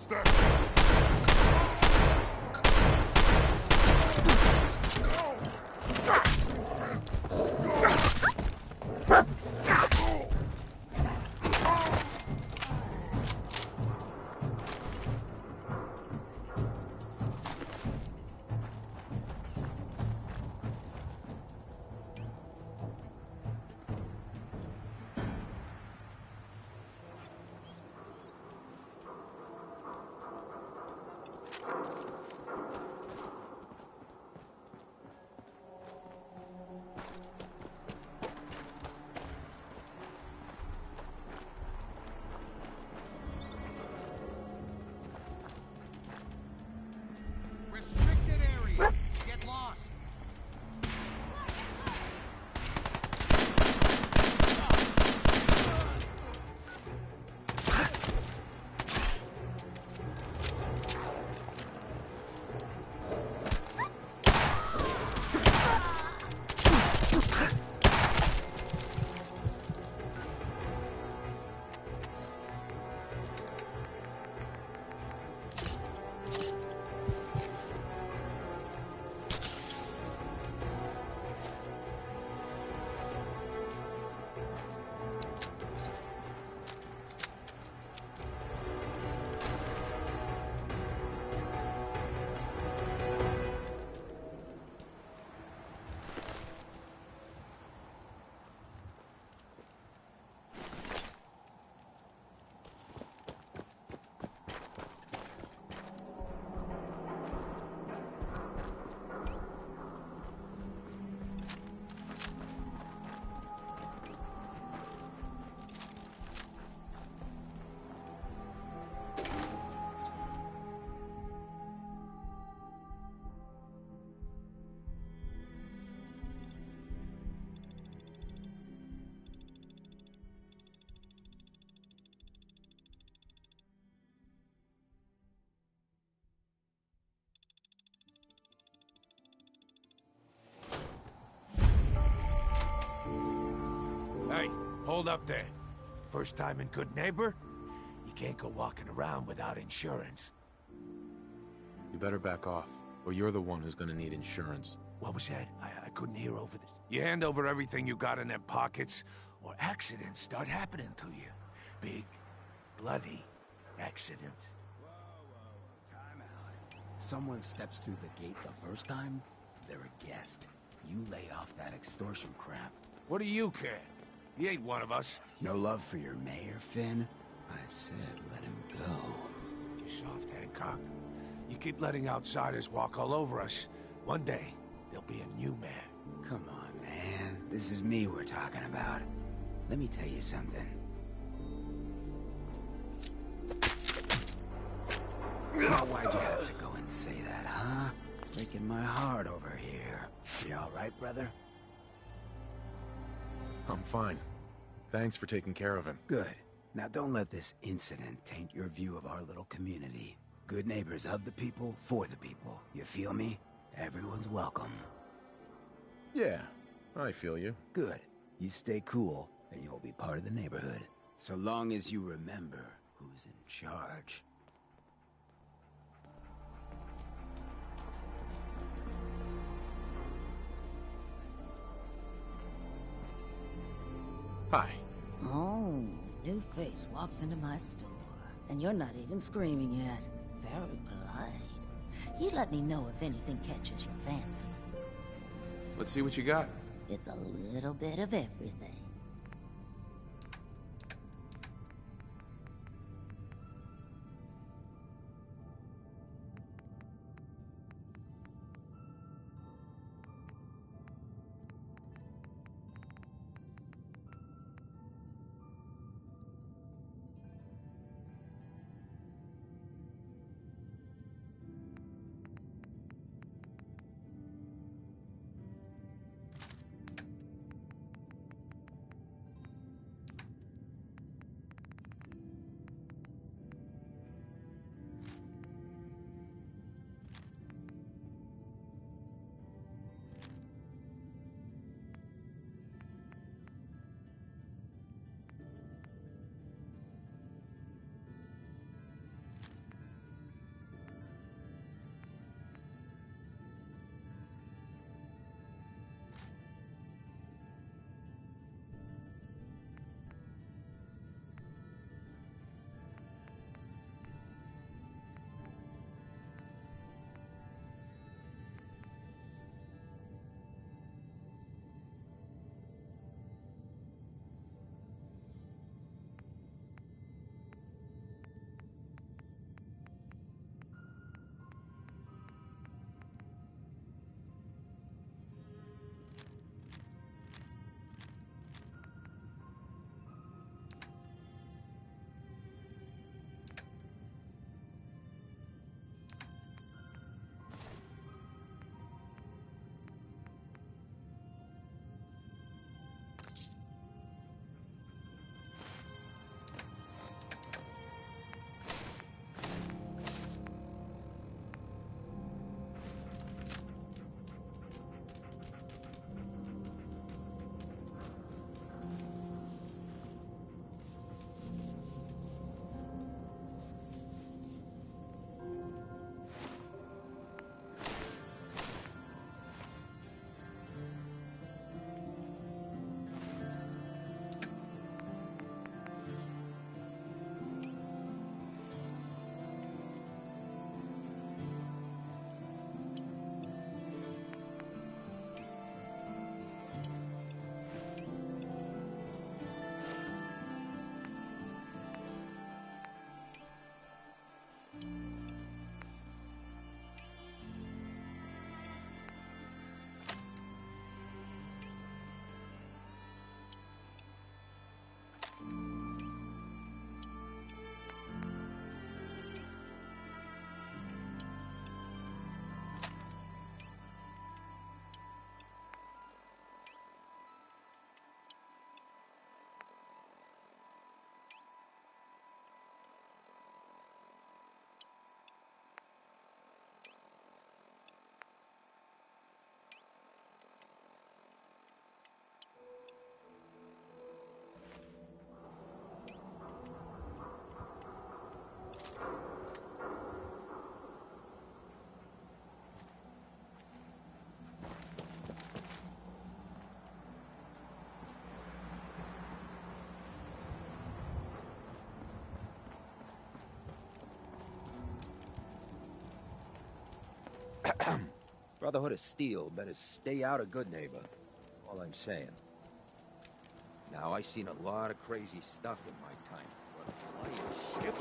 What's that? Restricted area. Get lost. Hey, hold up there. First time in Good Neighbor? You can't go walking around without insurance. You better back off, or you're the one who's gonna need insurance. What was that? I couldn't hear over this. You hand over everything you got in them pockets, or accidents start happening to you. Big, bloody accidents. Whoa, time out. Someone steps through the gate the first time, they're a guest. You lay off that extortion crap. What do you care? He ain't one of us. No love for your mayor, Finn? I said let him go. You soft, Hancock. You keep letting outsiders walk all over us. One day, there'll be a new man. Come on, man. This is me we're talking about. Let me tell you something. Now, why'd you have to go and say that, huh? Breaking my heart over here. You all right, brother? I'm fine. Thanks for taking care of him. Good. Now don't let this incident taint your view of our little community. Good neighbors of the people, for the people. You feel me? Everyone's welcome. Yeah, I feel you. Good. You stay cool, and you'll be part of the neighborhood. So long as you remember who's in charge. Hi. Oh, new face walks into my store. And you're not even screaming yet. Very polite. You let me know if anything catches your fancy. Let's see what you got. It's a little bit of everything. Brotherhood of Steel better stay out of Good Neighbor. All I'm saying. Now, I seen a lot of crazy stuff in my time, but a flying ship?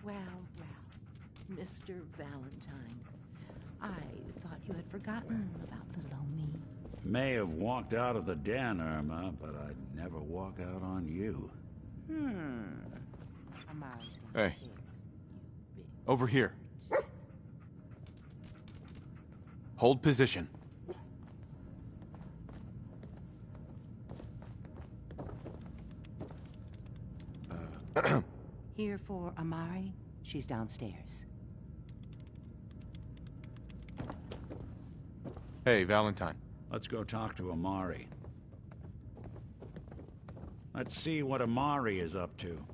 Well, Mr. Valentine, I thought you had forgotten about little old me. May have walked out of the den, Irma, but I'd never walk out on you. Hey. Over here. Hold position. Here for Amari? She's downstairs. Hey, Valentine. Let's go talk to Amari. Let's see what Amari is up to.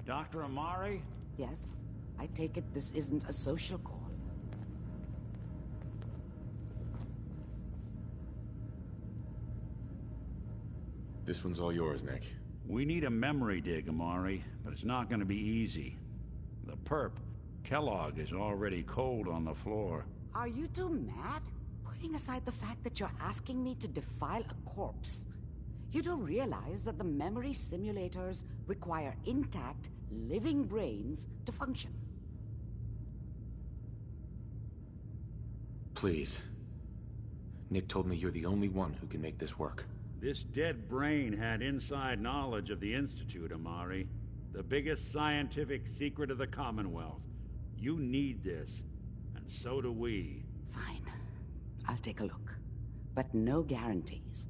Dr. Amari? Yes? I take it this isn't a social call. This one's all yours, Nick. We need a memory dig, Amari, but it's not gonna be easy. The perp, Kellogg, is already cold on the floor. Are you two mad? Putting aside the fact that you're asking me to defile a corpse, you do realize that the memory simulators require intact, living brains to function. Please. Nick told me you're the only one who can make this work. This dead brain had inside knowledge of the Institute, Amari. The biggest scientific secret of the Commonwealth. You need this, and so do we. Fine. I'll take a look. But no guarantees.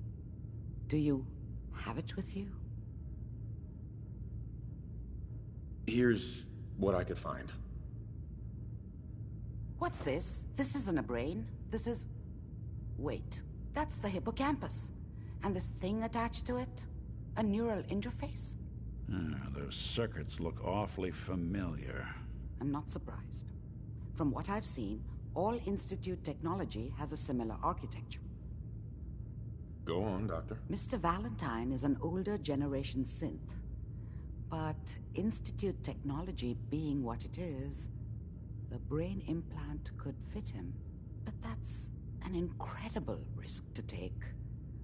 Do you have it with you? Here's what I could find. What's this? This isn't a brain. This is... Wait. That's the hippocampus. And this thing attached to it? A neural interface? Those circuits look awfully familiar. I'm not surprised. From what I've seen, all Institute technology has a similar architecture. Go on, Doctor. Mr. Valentine is an older generation synth. But Institute technology being what it is, the brain implant could fit him. But that's an incredible risk to take.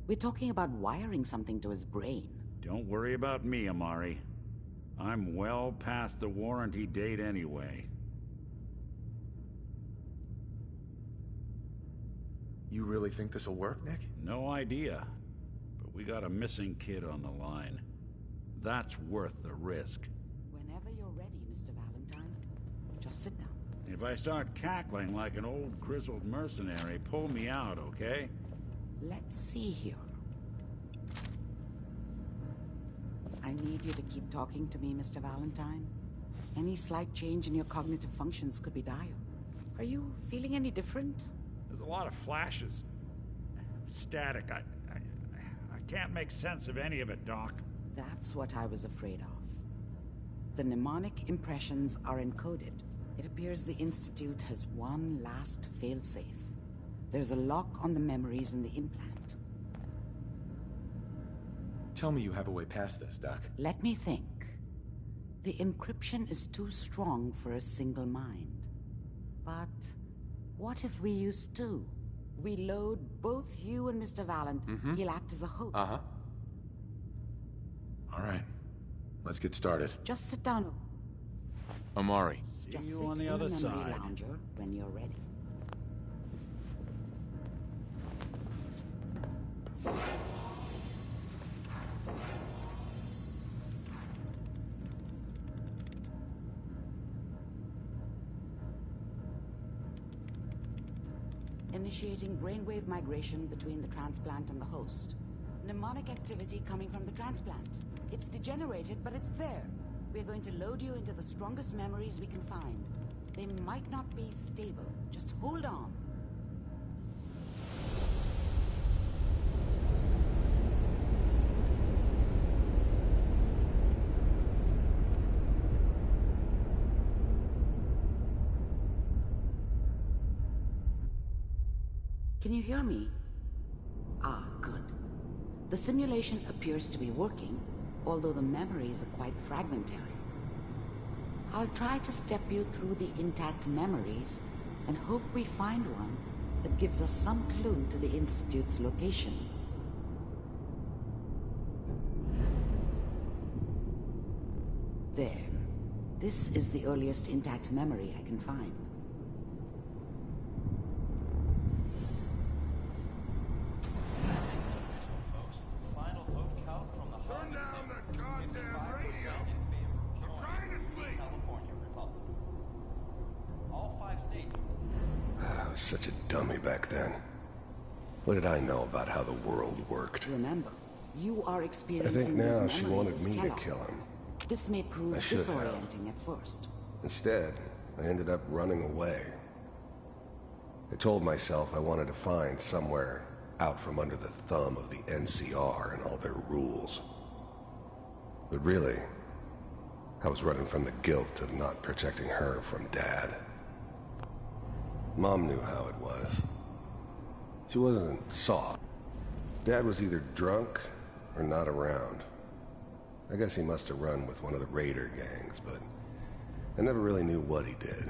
We're talking about wiring something to his brain. Don't worry about me, Amari. I'm well past the warranty date anyway. You really think this'll work, Nick? No idea. But we got a missing kid on the line. That's worth the risk. Whenever you're ready, Mr. Valentine, just sit down. If I start cackling like an old grizzled mercenary, pull me out, okay? Let's see here. I need you to keep talking to me, Mr. Valentine. Any slight change in your cognitive functions could be dire. Are you feeling any different? There's a lot of flashes. Static. I can't make sense of any of it, Doc. That's what I was afraid of. The mnemonic impressions are encoded. It appears the Institute has one last failsafe. There's a lock on the memories in the implant. Tell me you have a way past this, Doc. Let me think. The encryption is too strong for a single mind. But what if we use two? We load both you and Mr. Valentine. He'll act as a host. Uh-huh. All right. Let's get started. Just sit down. Amari. Just See you sit on the in other the memory side. lounger when you're ready. Initiating brainwave migration between the transplant and the host. Mnemonic activity coming from the transplant. It's degenerated, but it's there. We're going to load you into the strongest memories we can find. They might not be stable. Just hold on. Can you hear me? Ah, good. The simulation appears to be working, although the memories are quite fragmentary. I'll try to step you through the intact memories and hope we find one that gives us some clue to the Institute's location. There. This is the earliest intact memory I can find. Turn down the goddamn radio! I'm trying to sleep! All 5 states. I was such a dummy back then. What did I know about how the world worked? Remember, you are I experiencing think now these she memories wanted as me to Kellogg. kill him. This may prove I should have. disorienting at first. Instead, I ended up running away. I told myself I wanted to find somewhere out from under the thumb of the NCR and all their rules. But really, I was running from the guilt of not protecting her from Dad. Mom knew how it was. She wasn't soft. Dad was either drunk or not around. I guess he must have run with one of the raider gangs, but I never really knew what he did.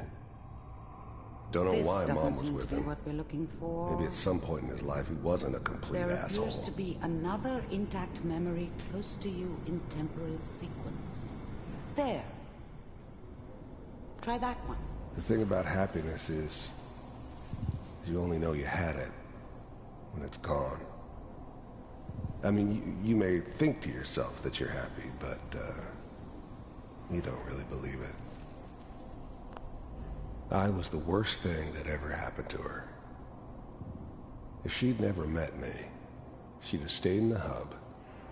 Don't know why Mom was with him. What we're looking for. Maybe at some point in his life he wasn't a complete There asshole. appears to be another intact memory close to you in temporal sequence. There. Try that one. The thing about happiness is you only know you had it when it's gone. I mean, you may think to yourself that you're happy, but you don't really believe it. I was the worst thing that ever happened to her. If she'd never met me, she'd have stayed in the hub,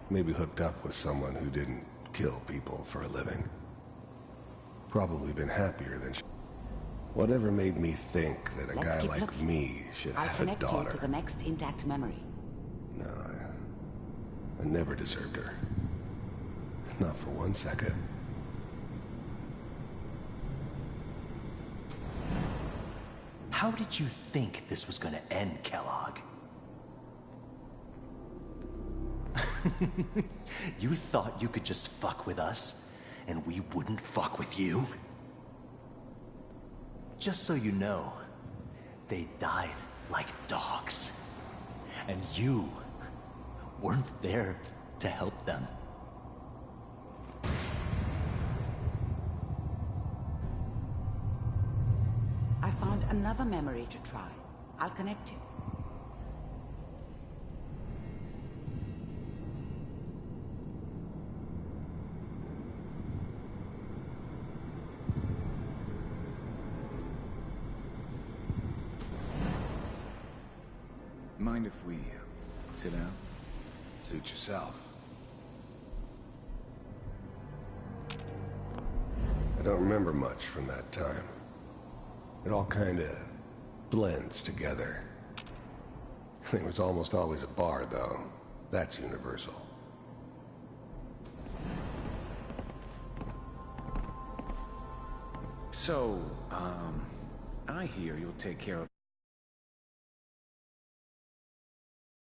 maybe hooked up with someone who didn't kill people for a living. Probably been happier than she. Whatever made me think that a Let's guy keep like looking. me should I'll have a connect you daughter? to the next intact memory. No, I never deserved her. Not for 1 second. How did you think this was gonna end, Kellogg? You thought you could just fuck with us, and we wouldn't fuck with you? Just so you know, they died like dogs. And you weren't there to help them. I found another memory to try. I'll connect you. Mind if we sit down? Suit yourself. I don't remember much from that time. It all kind of blends together. There was almost always a bar, though. That's universal. So, I hear you'll take care of